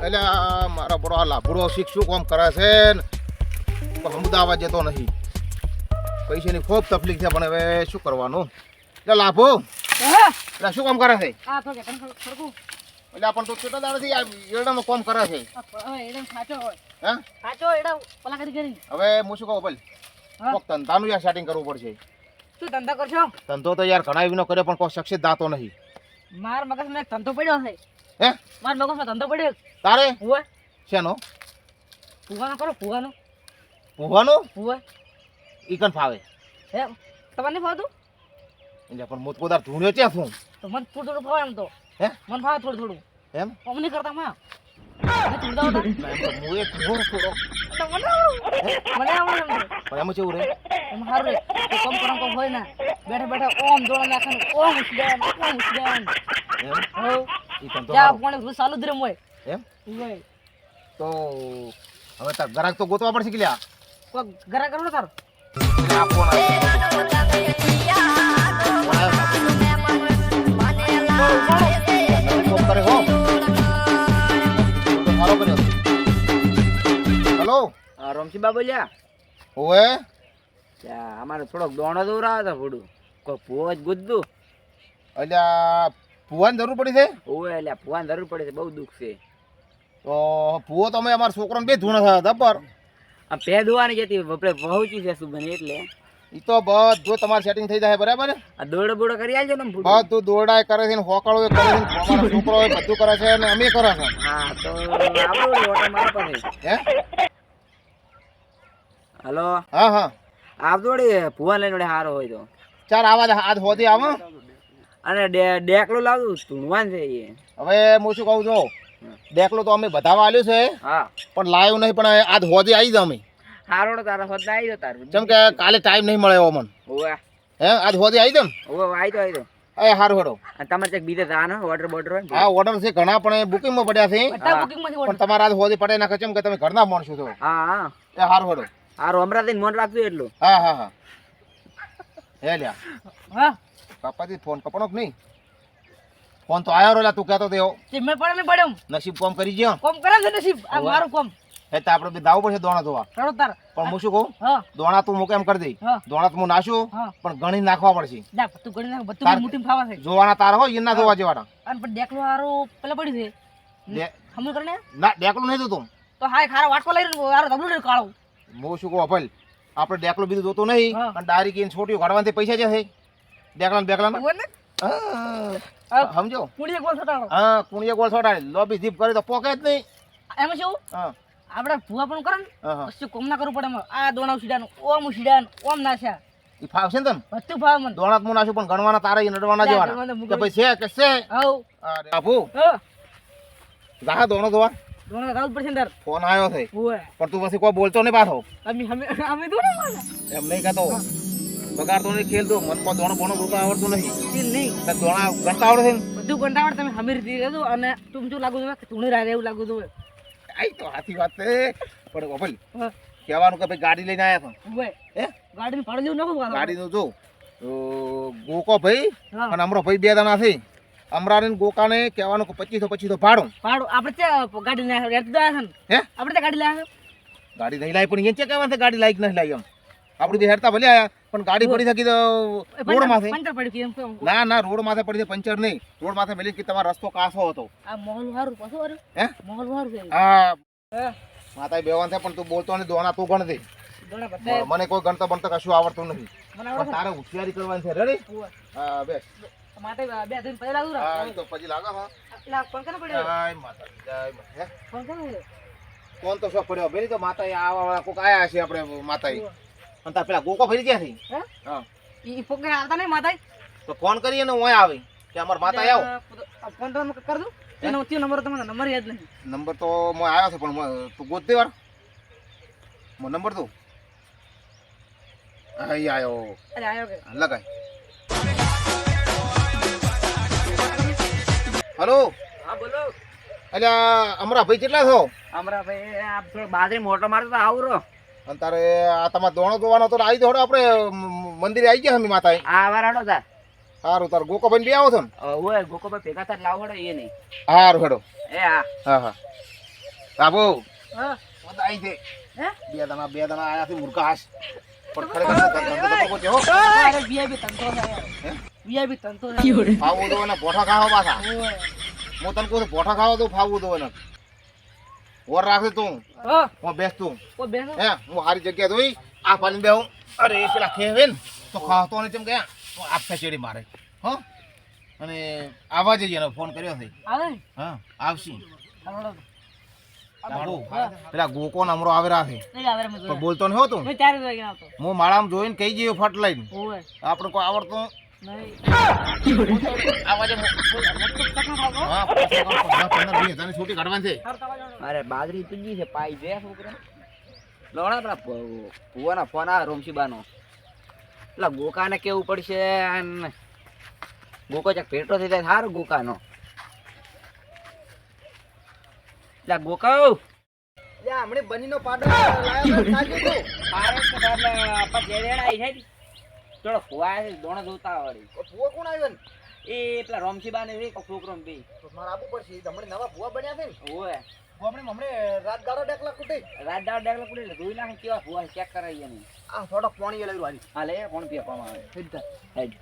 એટલે આ મારા બરો આ લાભડો શીખશું કોમ કરે છે ને અમદાવાદ જતો નહીં. પૈસાની ખૂબ તકલીફ છે પણ હવે શું કરવાનું. એટલે લાભો એટલે શું કામ કરે છે? એટલે પણ તું છૂટા દાડાથી આ એડામાં કોમ કરે છે. હવે હું શું કહું ભાઈ કોક ધંધાનું યાર સેટિંગ કરવું પડશે. શું ધંધા કરશો? ધંધો તો યાર ઘણા એવીનો કર્યો પણ કોઈ સક્સેસ દાતો નહીં. માર મગજમાં એક ધંધો પડ્યો છે. હે માર મગજમાં ધંધો પડ્યો તારે હુએ શેનો? ફુવાનો કરો ફુવાનો. પૂવાનું હુએ ઈ કન ફાવે હે તમને નહીં ફાવતું? એટલે પણ મોત પોદાર ધૂણ્યો છે શું? તો મને થોડું થોડું ફાવે એમ તો. હે મને ફાવે થોડું થોડું એમ અમ નહીં કરતા માં મને ધૂળતા હતા ના, એમ તો હું એક ધૂણ થોડો તો મને આવડે એમ તો. પણ એમાં કેવું રે એમ હારું રે તો કમ કરમ કમ હોય ને બેઠા બેઠા ઓમ દોડા નાખે ઓમ ઉસડાન એમ હો ઈ કન તો જા હારું. કોણે રોજ ચાલુ જ રે મોય એમ હોય તો હવે તાર ગ્રાહક તો ગોતવા પડશે કે લ્યા. કોક ઘરા કરો તાર એટલે આ ફોન આવ્યો. ફોન આવ્યો. નવી કોમ કરે હો. તો સારો કર્યો. હલો રમશીબા બોલ્યા ઓએ અમારે થોડોક દોણો દોરાવે તો થોડું કોઈ ભૂવો જ ગુજતું એટલે આ ભૂવાની જરૂર પડી છે. ઓવે એટલે ભૂવાની જરૂર પડે છે બહુ દુઃખ છે તો ભૂવો તો અમે અમારા છોકરાને બે ધૂણા થયા હતા પર આ પે દોવાની જતી આપણે પહોંચી છે સુબન એટલે એ તો બધું તમારે સેટિંગ થઈ જાય બરાબર ને. આ દોડો બોડો કરી આલજો ને ફૂડ બધું દોરડાય કરે છે ને હોકાળો કરે છે ને અમારા છોકરો બધું કરે છે અને અમે કરે છે. હા તો આપણો ઓટો મારા પાસે હે હલો હા હા આપ દોડી ભૂવા લઈને વડે સારો હોય તો ચાર આવા આજ હોતી આવો. અને ડેકલો લાવતું ધૂણવાન છે એ હવે હું શું કહું છું ડેકલો તો અમે બધાવા આલ્યું છે હા પણ લાવ્યું નહીં પણ આજ હોતી આવી જાવ અમે. સારો તારા હોદ આવી જાવ તારું જેમ કે કાલે ટાઈમ નહીં મળે એવો મને. ઓવે હે આજ હોતી આવી જાવ ઓવે આવી તો એ સારું હેડો. અને તમારે ચેક બીજે જવાનો ઓર્ડર બોર્ડર હોય ને હા ઓર્ડર છે ઘણા પણ બુકિંગમાં પડ્યા છે બધા બુકિંગ માંથી પણ તમારે આજ હોતી પડે નાખે કેમ કે તમે ઘરના માણસો છો. હા હા એ સારું હેડો. સારું અમરાવતી મન રાખજો એટલું હા હા હા હે લ્યા હા પાપાજી ફોન કપડો કે નહીં? ફોન તો આવ્યો રે તું કહેતો તેવો તે મેં પડે ને પડ્યો નસીબ કોમ કરી ગયો. કોમ કરે છે નસીબ આ મારું કોમ એ તો આપણે બે દાવું પડશે દોણા ધોવા. કરો તાર પણ હું શું કહું હા દોણા તું મૂકે એમ કરી દઈ. હા દોણા તો હું નાશું હા પણ ગણી નાખવા પડશે. જા તું ગણી નાખ બધું તાર- મુઠ્ઠીમાં ખાવા છે જોવાના તાર હોય એના ધોવા જેવાના. અને પણ ડેકલો હારું પેલા પડી છે ડે- હમું કરીને ના ડેકલું નહીં જોતું. તો હાય ખારા વાટકો લઈને હારું ધબલું લઈને કાળો હું શું કહું અભલ આપણે ડેકલું બીજું જોતું નહીં હા. અને ડાયરી કીને છોટીઓ કાઢવાથી પૈસા છે ડેકલા બેકલા હોય ને સમજો. કુડીએ ગોળ છટાડો હા કુણીએ ગોળ છોડાય લોબી જીપ કરી તો પોકે જ નહીં. એમાં શું હા આપણે ભૂવા પણ કરે ને હા હા પછી કોમ ના કરવું પડે એમાં આ દોણાવ સીડાનું ઓમ સીડાનું ઓમ નાખ્યા એ ફાવશે ને તને બધું ભાવ મને દોણા તો હું નાશું પણ ગણવાના તારા નડવાના જેવાના કે ભાઈ છે કે છે. હવ અરે બાપુ હા જા દોણો ધોવા. દોણા રાઉત પડશે ને તાર ફોન આવ્યો છે ઓય પણ તું પછી કોઈ બોલતો નહીં પાછો. અમે દોણા એમ નહીં કહેતો પગાર તો નહીં ખેલતો મને કોઈ દોણો બોણો જોતા આવડતું નહીં. નહીં તારે દોણા ગણતા આવડે છે ને? બધું કંટાવડ તમે હમી રીતે રહેજો અને તું શું લાગુ છે તું રાય એવું લાગુ છું આઈ તો સાચી વાત છે પણ ભાઈ હા કહેવાનું કે ભાઈ ગાડી લઈને આવ્યા છો ઓય હે ગાડીને ભાડું જેવું નાખું ગાડીનું જો ગોકો ભાઈ હા અને અમરો ભાઈ બે જણા છે. અમરાને ને ગોકાને કહેવાનું કે 2500 ભાડું. ભાડું આપણે ત્યાં ગાડી લઈ આવ્યા રેત દયા છે હે આપણે ત્યાં ગાડી લઈ આવ્યા ગાડી નહીં લાવી પણ એ છે કહેવાનું છે ગાડી લાઈક નહીં લાવી એમ આપણે બે હેરતા ભલે આયા પણ ગાડી પડી શકી તો રોડ માથે. પંચર પડી ગયું એમ કેમ ના ના રોડ માથે પડી છે પંચર નહીં રોડ માથે મેલી કે તમારો રસ્તો કાસો હતો. આ મોહલ વાળું પાછું વાળું હે મોહલ વાળું છે હા હે માતા બેવાન છે પણ તું બોલતો નહીં દોણા તું ગણ દે. દોણા બધા મને કોઈ ગણતા બનતા કશું આવડતું નથી મને પણ આવડે તારે હોશિયારી કરવાની છે રેડી. છે હા બેસ માથે બે દિન પહેલા લાગુ હા રા એ તો પછી લાગે હા લા ફોન કરે પડ્યો જય માતા જય માતા. હે ફોન કરે કોણ તો શોખ પડ્યો બેરી તો માતા આવા કોક આયા છે આપણે માતા અને તાર પેલા ગોકો ફરી ક્યાંથી? હે હા ઈ ફોન કરે આવતા નહીં માથા તો ફોન કરીએ ને હું આવી કે અમાર માતા આવો. ફોન તો કર દઉં તેનો તે નંબર તમારો નંબર યાદ નહીં નંબર તો હું આવ્યો છે પણ તું ગોત દે વાર નંબર તું અહીં આવ્યો અરે આયો કે લગાય. હલો હા બોલો એટલે અમરા ભાઈ કેટલા છો? અમરા ભાઈ આપ થોડો બાજરી મોટો મારતો તો આવરો અને તારે આ તમારે દોણો ધોવાનો તો આવી દોડો આપણે મંદિરે આવી ગયા અમે માતા. આ વારાડો તાર સારું તાર ગોકો ભાઈ બે આવો છો ને? ઓય ગોકોભાઈ ભેગા થાય લાવ હડો એ નહીં સારું હેડો. એ હા હા હા બાબુ હા બધાઈ છે હે બે દાણા આયા છે મૂર્ખા હાસ પણ ખરેખર ધંધો તો પકો છે હો અરે VIP તંતો છે હે? VIP તંતો છે ફાવું દો ને પોઠા ખાવા પાછા ઓય હું તને કહું છું, પોઠા ખાવા તો ફાવું દો ને ઓર રાખે તું હા હું બેસ તું ઓ બેસો હે હું સારી જગ્યા જોઈ આ પાલીને બેહું અરે એ પેલા ખેવે ને તો ખાતો ને તેમ ગયા તો આપતા ચેડી મારે હો અને આવા જઈએ એનો ફોન કર્યો છે આવે ને હા આવશી હાલો બાબુ પેલા ગોકો નમરો આવેરા છે નહીં આવે મેં પણ બોલતો નહીં હોતું મેં 4 વાગે આવતો હું માળામાં જોઈને કહી જઈએ ફટ લઈને ઓય આપણે કોઈ આવડતું નહીં આવાજે હા 15-20 છૂટી કાઢવાની છે મારે બાજરી તુજી છે પાઈ છે છોકરા લોણા પેલા ભુવાના ફોન આવે રોમશીબાનો પેલા ગોકાને કેવું પડશે અને ગોકો ચાક પેટો થઈ જાય સારું ગોકાનો એટલે ગોકાઉ હમણે બનીનો પાડો લાયો ખાજો તો પારે તો એટલે પા જેડેડા આઈ છે થોડો ફુવા છે દોણો જોતા વાળી ભૂવા કોણ આવ્યો ને એ પેલા રોમશીબાને રે છોકરો બે મારે આપવું પડશે હમણે નવા ભૂવા બન્યા છે ને ઓય હમણે રાત દાડો ડેકલા કુટે રાત દાડ ડેગલા કુડે એટલે જોઈ નાખે કેવા ફુવા ચેક કરાવી એને આ થોડો પાણી લઈ વાળી હા લે કોણ પીવામાં આવે સીધા હેડ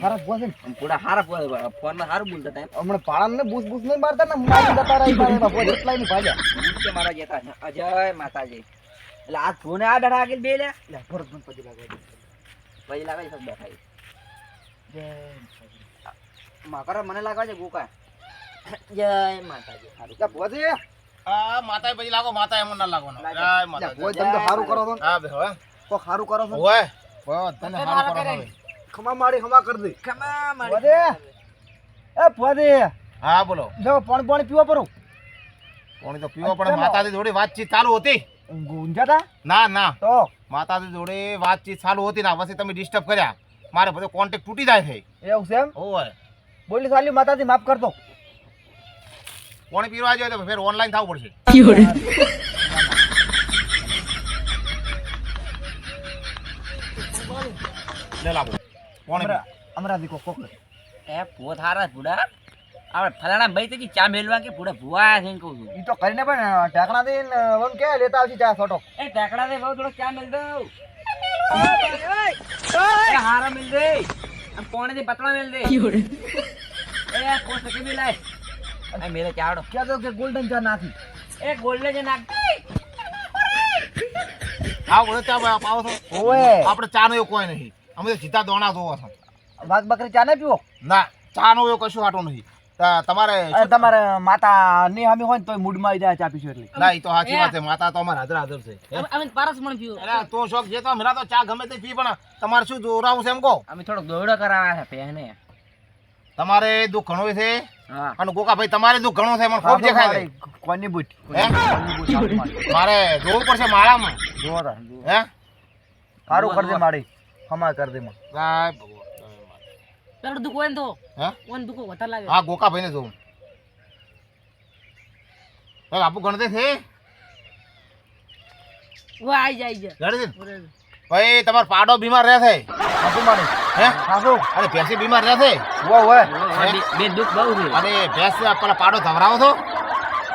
ખરાબ ભૂવા છે ને આમ પૂરા હારા ફુવા ફોનમાં સારું બોલતા ટાઈમ હમણે પાળાને ને બૂસ બૂસ નહીં મારતા ને મારી જતા રહી પાડે બાપો એટલા ની ભાગ્યા કે મારા જેતા છે અજય માતાજી એટલે આ ફોને આ બેઠા આગળ બે લે લે ભરત મને પછી લાગે પછી લાગે છે સબ બેઠા માકરા મને લાગે છે ગોકા જય માતાજી સારું લે ભૂવા છે આ માતાએ પછી લાગો માતા એમ ના લાગો જય માતા ભૂવા તમે તો સારું કરો છો હા બે હવે કો સારું કરો છો ઓય ભૂવા તને સારું કરો હવે ખમા મારી ખમા કરી દે ખમા ભૂવા એ ભૂવા હા બોલો જો પાણી પીવા પરો પાણી તો પીવા પડે માતાજી જોડે વાતચીત ચાલુ હતી ગુંજાતા ના તો માતાજી જોડે વાતચીત ચાલુ હતી ના પછી તમે ડિસ્ટર્બ કર્યા મારે બધો કોન્ટેક્ટ તૂટી જાય છે એવું છે એમ ઓય બોલી સાલી માતાજી માફ કરતો પાણી પીવા જોઈએ તો ફેર ઓનલાઈન થવું પડશે લે લાવો પાણી અમરાજી કો કોક એ ભૂ થારા ભૂડા આપણે ફલાણા ભાઈ તો ચા મેલવા કે ભૂડા ભૂવા છે ને કહું છું ઈ તો કરીને પણ ઢાકણા દઈને વન કે લેતા આવશે ચા છોટો એ ટેકડા દે બહુ થોડો ચા મેલ દઉં એ હારા મેલ દે આમ પોણે થી પતળો મેલ દે એ પોસ કે બી લાય આ મેરે ચાડો ક્યાં તો કે ગોલ્ડન ચા નાખી એ ગોલ્ડન જે નાખ હા બોલે ચા પાવો છો ઓય આપણે ચા નો એવું કોઈ નહીં અમે તો સીધા દોણા જોવા છે વાઘ બકરી ચા ન પીવો ના ચા નો એવું કશું આટો નહીં તમારે માતા ની હામી હોય ને તો મૂડ માં આવી જાય ચા પીશું એટલે ના ઈ તો સાચી વાત છે માતા તો અમાર હાજર છે અમે પારસ પણ પીવો અરે તો શોખ જે તો મેરા તો ચા ગમે તે પી પણ તમારે શું જોરાવું છે એમ કહો અમે થોડોક દોડો કરાવ્યા છે પહેને તમારે દુઃખ ઘણું છે હા અને ગોકા ભાઈ તમારે દુઃખ ઘણું છે મને ખૂબ દેખાય છે કોની બુટ મારે જોવું પડશે માળામાં જોવો હે સારું કરજે માડી ખમા કર દે માં ગાય ભગવાન પેલો દુખો હોય ને તો હે ઓન દુખો વધારે લાગે હા ગોકા ભાઈ ને જોઉં આપું ગણતે છે ઓ આઈ જાય ગણતે ભાઈ તમારો પાડો બીમાર રહે છે આપું મારે હે હાસુ અરે ભેંસી બીમાર રહે છે ઓ ઓય બે દુઃખ બહુ છે અરે ભેંસ પેલા પાડો ધવરાવો છો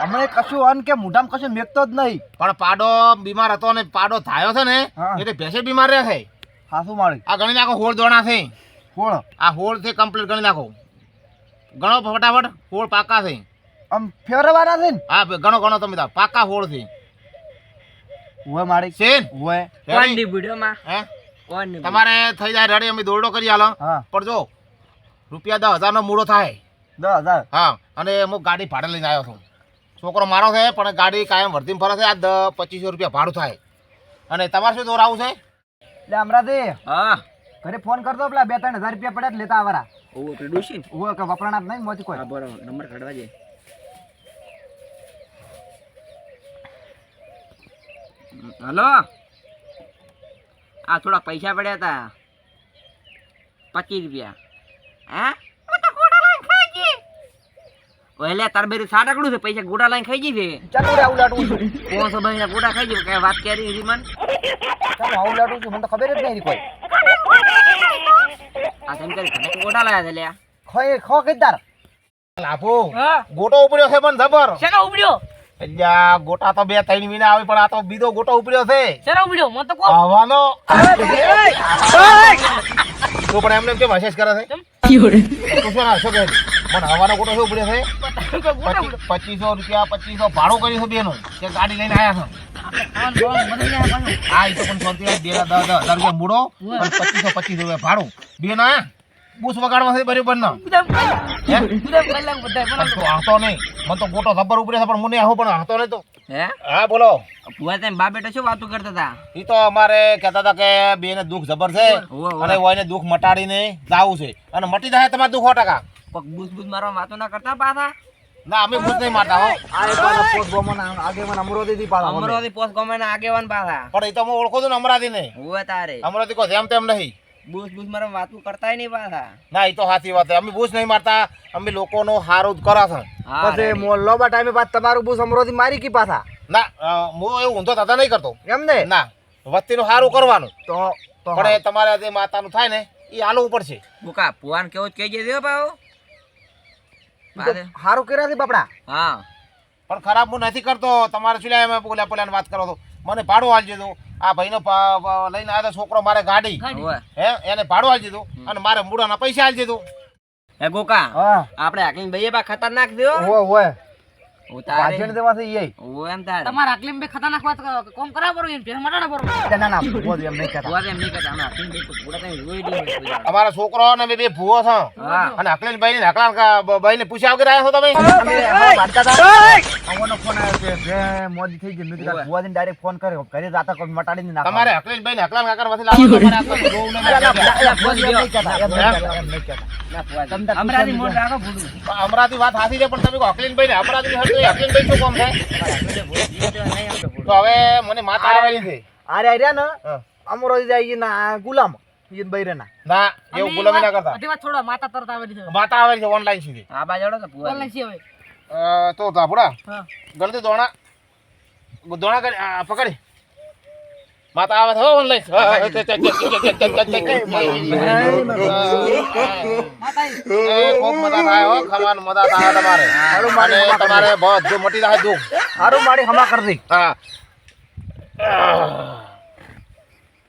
હમણે કશું અન કે મોઢામાં કશું મેકતો જ નહીં પણ પાડો બીમાર હતો ને પાડો થાયો છે ને એટલે ભેંસે બીમાર રહે છે હાસુ મારે આ ગણી નાખો હોળ દોણા છે હોળ આ હોળ થી કમ્પ્લીટ ગણી નાખો ગણો ફટાફટ હોળ પાકા છે આમ ફેરવાના છે ને હા ગણો તમે તો પાકા હોળ છે ઓય મારી સેન ઓય કોણ ની વિડિયો માં હે કોણ ની તમારે થઈ જાય રેડી અમે દોરડો કરી આલો પણ જો રૂપિયા 10,000 નો મૂળો થાય 10,000 હા અને હું ગાડી ભાડે લઈને આવ્યો છું છોકરો મારો છે પણ ગાડી કાયમ વર્ધીમાં ફરે છે આ 2500 રૂપિયા ભાડું થાય અને તમારે શું દોરાવું છે એટલે અમરાજી હા ઘરે ફોન કરતો પેલા 2-3 હજાર રૂપિયા પડ્યા લેતા આવરા ઓ તો ડોશી ઓ કે વપરાણા જ નહીં મોતી કોઈ હા બરોબર નંબર કાઢવા દે હલો આ થોડા પૈસા પડ્યા હતા 25 રૂપિયા હે ઓલે તાર બેરી સાટકડું છે પૈસા ગોડા લાઈન ખાઈ ગઈ છે ચાલો રે આવું લાટું છું 500 ભાઈ ગોડા ખાઈ ગઈ કઈ વાત કરી હરી મન ચાલો આવું લાટું છું મને તો ખબર જ નહીં કોઈ આ તેમ કરી ગોડા લાયા છે લ્યા ખો કે તાર લાભો હા ગોટો ઉપડ્યો છે પણ જબર શેનો ઉપડ્યો અલ્યા ગોટા તો 2-3 મહિના આવે પણ આ તો બીજો ગોટો ઉપડ્યો છે શેનો ઉપડ્યો મને તો કો હવાનો તો પણ એમને કેમ મેસેજ કરે છે તું શું ના શું કહે છે? પણ હવાનો ગોટો શું ઉપડ્યો છે 2500 રૂપિયા 2500 ભાડું કર્યું છે બેનું કે ગાડી લઈને આયા છો હા એ તો પણ શાંતિ રાખ 10,000 રૂપિયા મૂડો પણ 2525 રૂપિયા ભાડું બે ના બુસ વગાડવા છે બરાબર ના તો હાતો નહીં મને તો ગોટો ખબર ઉપડે છે પણ મને આવો પણ હાતો નહીં તો હે હા બોલો ભુવા તેમ બા બેટા શું વાતો કરતા હતા ઈ તો અમારે કહેતા હતા કે બેને દુઃખ જબર છે અને ઓયને દુઃખ મટાડીને જાવું છે અને મટી જાય તમારે દુઃખ 100%. પગ બૂસ બૂસ મારવા વાતો ના કરતા પાછા ના અમે બુસ નહીં મારતા હો અમરોથી પોસ્ટ ગમે આગેવાન પાછા પણ ઈ તો હું ઓળખું છું ને અમરાથી ને હોવે તારે અમરાથી કોઈ જેમ તેમ નહીં બૂસ બૂસ મારવા વાતો કરતાય નહીં પાછા ના ઈ તો સાચી વાત છે અમે બુસ નહીં મારતા અમે લોકોનો હારું જ કરા છે પછી મોલ્લોબા ટાઈમે બાદ તમારું બૂસ અમરોથી મારી કી પાછા ના હું એવું ઊંધો થતા નહીં કરતો એમ ને ના વસ્તીનું હારું કરવાનું તો પણ એ તમારે જે માતાનું થાય ને એ હાલવું પડશે બુકા પુવાન કેવું જ કહી દેજો પાવ હારું કર્યા છે બાપડા હા પણ ખરાબ હું નથી કરતો તમારે શું એમ બોલ્યા વાત કરો તો મને ભાડું આલી દીધું આ ભાઈનો લઈને આવ્યો છોકરો મારે ગાડી હે એને ભાડું આલી દીધું અને મારે મૂડાના પૈસા આલી દીધું હે ગોકા આપણે આકલીન ભાઈએ બા ખતરનાક થયો તમારે આટલી બે ખતરનાક વાત કોમ કરાવ પડો એમ મટાડા પડો અમારા છોકરો ને બે ભૂવો છે અને અકલેન ભાઈ ને અકલાન ભાઈ ને પૂછ્યા વગર આવ્યા છો તમે તમારે અકલેન ભાઈ ને અકલાન કાકર વથી લાવો અમરાથી વાત હાથી છે પણ તમે અકલેન ભાઈ ને અમરાથી અકલેન ભાઈ શું કામ થાય તો હવે મને માતા આવેલી છે અરે અરે ને અમરોજી જાય ના ગુલામ ઈન બૈરે ના ના એવું ગુલામી ના કરતા અધે વાત થોડા માતા તરત આવેલી છે માતા આવેલી છે ઓનલાઈન સીધી આ બાજોડો તો પુવા ઓનલાઈન છે હવે તો ધાપડા હા ગણતી દોણા કરી પકડી માતા આવે છે ઓનલાઈન ખૂબ મજા થાય હો ખમાન મજા થાય તમારે અને તમારે બધું મટી જાય દુઃખ હારું મારી હમા કર દે હા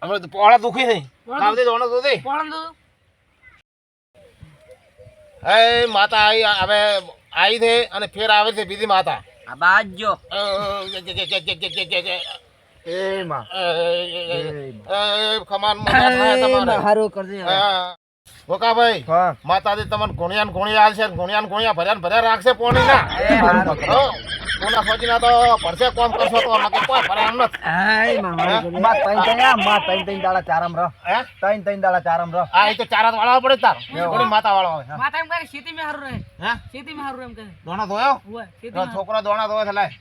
અમે તો પોળા દુખી થઈ આવતી દોણો તો દે એ માતા આવી હવે આવી છે અને ફેર આવે છે બીજી માતા આ બાજો એ માં ખમાન મજા થાય તમારે હારું કર દે બોકા ભાઈ માતાજી તમને ગુણિયાન ગુણિયા આલશે ગુણિયાન ગુણિયા ભર્યા રાખશે પોણી ના કોના સોચીના તો પડશે કોમ કરશો તો નકે કોઈ ભરે એમ નથી દાડા ચારમ રહ હે ત્રણ દાડા ચારમ રહ આ એ તો ચારા વાળા પડે તાર થોડી માતા વાળા હોય માતા એમ કહે ખેતી માં હારું રહે હે ખેતી માં હારું એમ કહે દોણા ધોયો હોય ખેતી તો છોકરો દોણા ધોવે છે લાય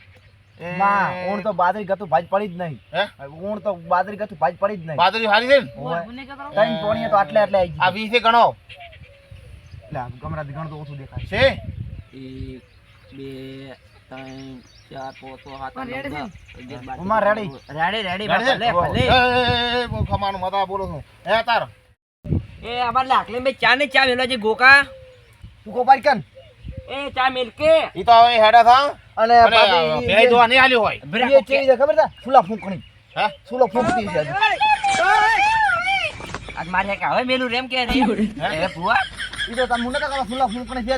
માં ઊણ તો બાદરી ગતું ભાજ પડી જ નહીં હે ઊણ તો બાદરી ગતું ભાજ પડી જ નહીં બાદરી હારી છે ને મને કે ત્રણ પોણીએ તો આટલે આટલે આવી આ 20 ગણો લે ગમરાથી ગણ તો ઓછું દેખાય છે 1 2 3 4 5 6 7 ઉમા રેડી ભલે ભલે એ બો ખમાનો મતા બોલો છું હે તાર એ અમાર લાકલે મે ચા ને ચા મેલો છે ગોકા તું કો પાઈ કન એ ચા મિલકે ઈ તો હવે હેડા થા અને ભેઈ જોવા નહીં આલ્યો હોય એ ચેવી છે ખબર છે ફૂલા ફૂંકણી હે ફૂલો ફૂંકતી છે આજ મારે કે હવે મેલું રેમ કે રે એ ભુવા ઈ તો તમને નતા કાલા ફૂલા ફૂંકણી છે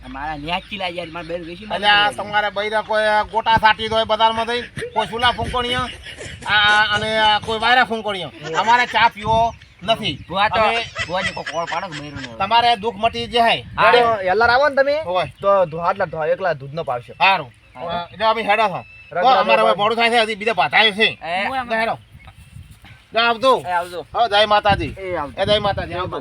મારા ન્યાચી લાઈ યાર માર બેર વેશી અલ્યા તમારે બૈરા કોઈ ગોટા સાટી દોય બજારમાં થઈ કોઈ સુલા ફૂંકણીયા અને કોઈ વાયરા ફૂંકણીયા અમારે ચા પીવો નથી ભુવા તો ભુવાજી કો કોળ પાડો મેરું ને તમારે દુઃખ મટી જાય યલ્લા આવો ને તમે હોય તો ધોહાટલા એકલા દૂધ નો પાવશે સારું એટલે અમે હેડા થા અમારે હવે મોડું થાય છે હજી બીજા પાછા છે હેડો જા આવજો એ આવજો હો જય માતાજી એ જય માતાજી આવજો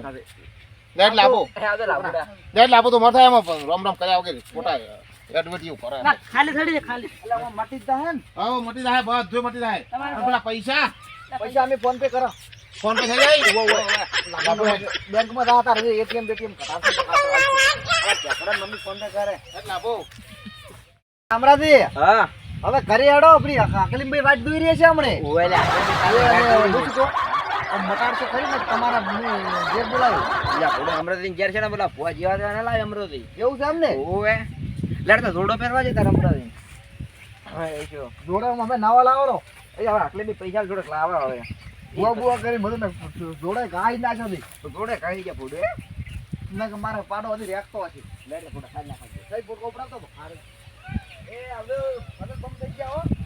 લેટ લાવો એ આવજો લાબુડા લેટ લાવો તો મરતા એમાં રામ રામ કર્યા વગર ખોટા એડવર્ટી ઉપર ના ખાલી થડી દે ખાલી એટલે મટી જાય ને હા મટી જાય બધું મટી જાય પેલા પૈસા અમે ફોન પે કરો ફોન પે થઈ જાય બેંક માં જાતા રહે એટીએમ કટાવશે તો ખાતો મમ્મી ફોન પે કરે એટલે આપો અમરાજી હા હવે ઘરે આડો આપણી અકલીમભાઈ વાત દોઈ રહી છે હમણે આમ મટાડશો ખરી ને તમારા જે બોલાવ્યું લ્યા ફોડો અમૃતજી ઘેર છે ને પેલા ફુવા જેવા જેવા ને લાવે અમૃતજી એવું છે એમ ને ઓવે લેડ તો જોડો પહેરવા છે તારા અમૃતજી હા એ શું જોડામાં અમે નાવા લાવો એ હવે આટલે બી પૈસા જોડે લાવવા હવે બુઆ કરી બધું ને જોડે ગાઈ નાખ્યો હતી તો જોડે કાઢી ગયા ફોડો ના કે મારે પાડો હજી રેખતો હતી લેડ ફોડો ખાઈ નાખો કઈ ફોટો ઉપડાવતો એ હવે બમ થઈ ગયા હો